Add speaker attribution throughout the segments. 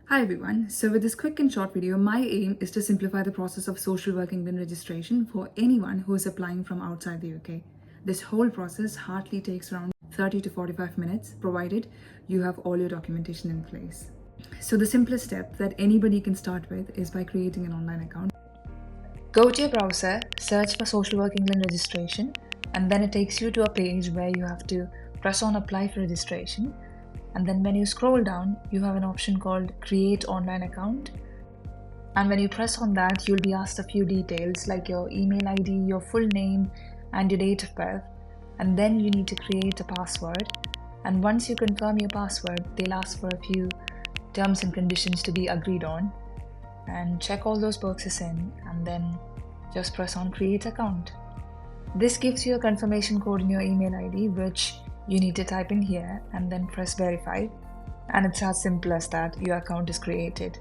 Speaker 1: Hi everyone. So with this quick and short video, my aim is to simplify the process of social work England registration for anyone who is applying from outside the UK. This whole process hardly takes around 30 to 45 minutes, provided you have all your documentation in place. So the simplest step that anybody can start with is by creating an online account. Go to your browser, search for Social Work England registration, and then it takes you to a page where you have to press on apply for registration. And then when you scroll down, you have an option called create online account. And when you press on that, you'll be asked a few details like your email ID, your full name, and your date of birth. And then you need to create a password. And once you confirm your password, they'll ask for a few terms and conditions to be agreed on. And check all those boxes in, and then just press on create account. This gives you a confirmation code in your email ID, which you need to type in here and then press verify. And it's as simple as that, your account is created.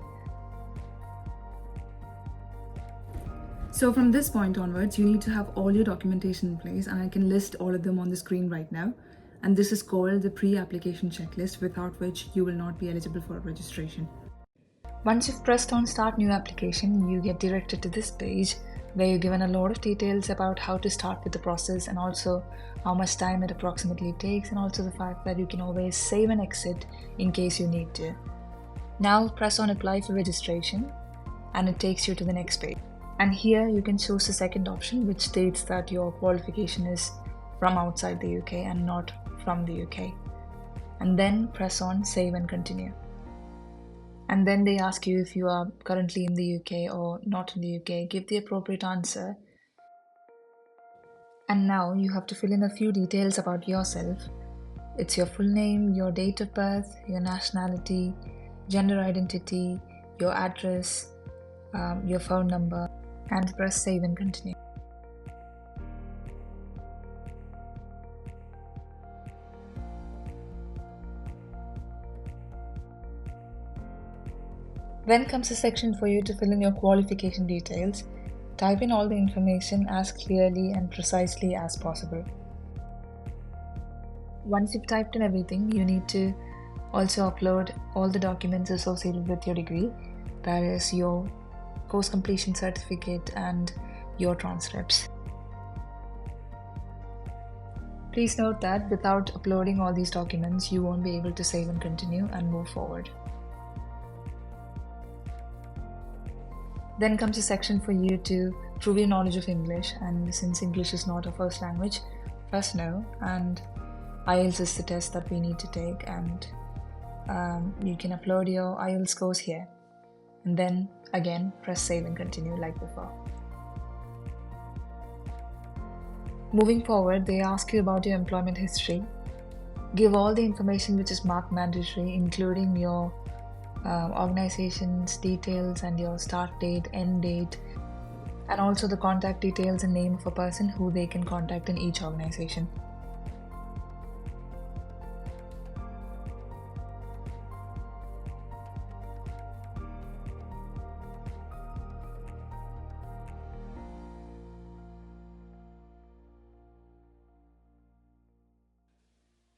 Speaker 1: So from this point onwards, you need to have all your documentation in place, and I can list all of them on the screen right now. And this is called the pre-application checklist, without which you will not be eligible for registration. Once you've pressed on start new application, you get directed to this page where you're given a lot of details about how to start with the process and also how much time it approximately takes, and also the fact that you can always save and exit in case you need to. Now press on apply for registration and it takes you to the next page. And here you can choose the second option, which states that your qualification is from outside the UK and not from the UK. And then press on save and continue. And then they ask you if you are currently in the UK or not in the UK. Give the appropriate answer. And now you have to fill in a few details about yourself. It's your full name, your date of birth, your nationality, gender identity, your address, your phone number, and press save and continue. Then comes a section for you to fill in your qualification details. Type in all the information as clearly and precisely as possible. Once you've typed in everything, you need to also upload all the documents associated with your degree. That is your course completion certificate and your transcripts. Please note that without uploading all these documents, you won't be able to save and continue and move forward. Then comes a section for you to prove your knowledge of English, and since English is not a first language, press no, and IELTS is the test that we need to take, and you can upload your IELTS scores here. And then again press save and continue like before. Moving forward, they ask you about your employment history. Give all the information which is marked mandatory, including your organization's details and your start date, end date, and also the contact details and name of a person who they can contact in each organization.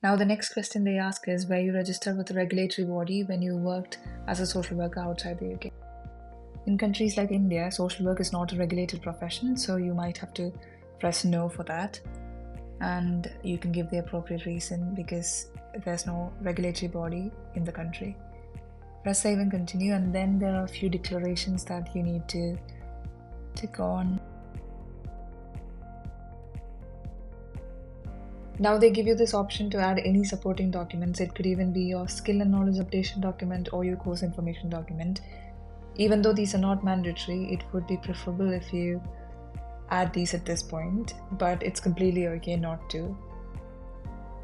Speaker 1: Now the next question they ask is where you registered with a regulatory body when you worked as a social worker outside the UK. In countries like India, social work is not a regulated profession, so you might have to press no for that. And you can give the appropriate reason because there's no regulatory body in the country. Press save and continue, and then there are a few declarations that you need to tick on. Now they give you this option to add any supporting documents. It could even be your skill and knowledge updation document or your course information document. Even though these are not mandatory, it would be preferable if you add these at this point, but it's completely okay not to.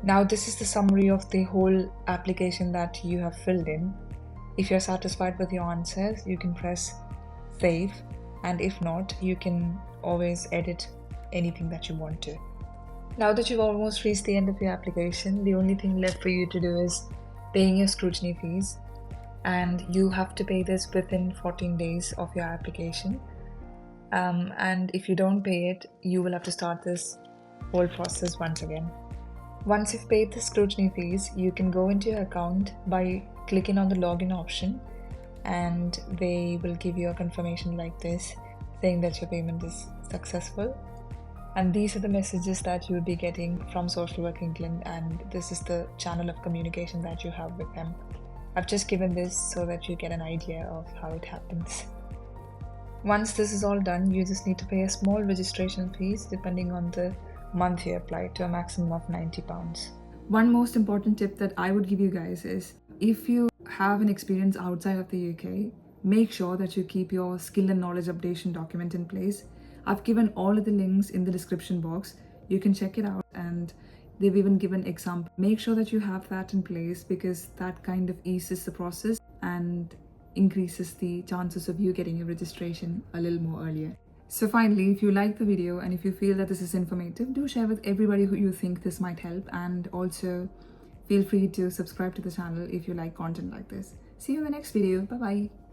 Speaker 1: Now this is the summary of the whole application that you have filled in. If you're satisfied with your answers, you can press save, and if not, you can always edit anything that you want to. Now that you've almost reached the end of your application, the only thing left for you to do is paying your scrutiny fees, and you have to pay this within 14 days of your application. And if you don't pay it, you will have to start this whole process once again. Once you've paid the scrutiny fees, you can go into your account by clicking on the login option, and they will give you a confirmation like this saying that your payment is successful. And these are the messages that you'll be getting from Social Work England, and this is the channel of communication that you have with them. I've just given this so that you get an idea of how it happens. Once this is all done, you just need to pay a small registration fees depending on the month you apply, to a maximum of £90. One most important tip that I would give you guys is, if you have an experience outside of the UK, make sure that you keep your skill and knowledge updation document in place. I've given all of the links in the description box. You can check it out, and they've even given example. Make sure that you have that in place, because that kind of eases the process and increases the chances of you getting your registration a little more earlier. So finally, if you like the video and if you feel that this is informative, do share with everybody who you think this might help, and also feel free to subscribe to the channel if you like content like this. See you in the next video. Bye bye.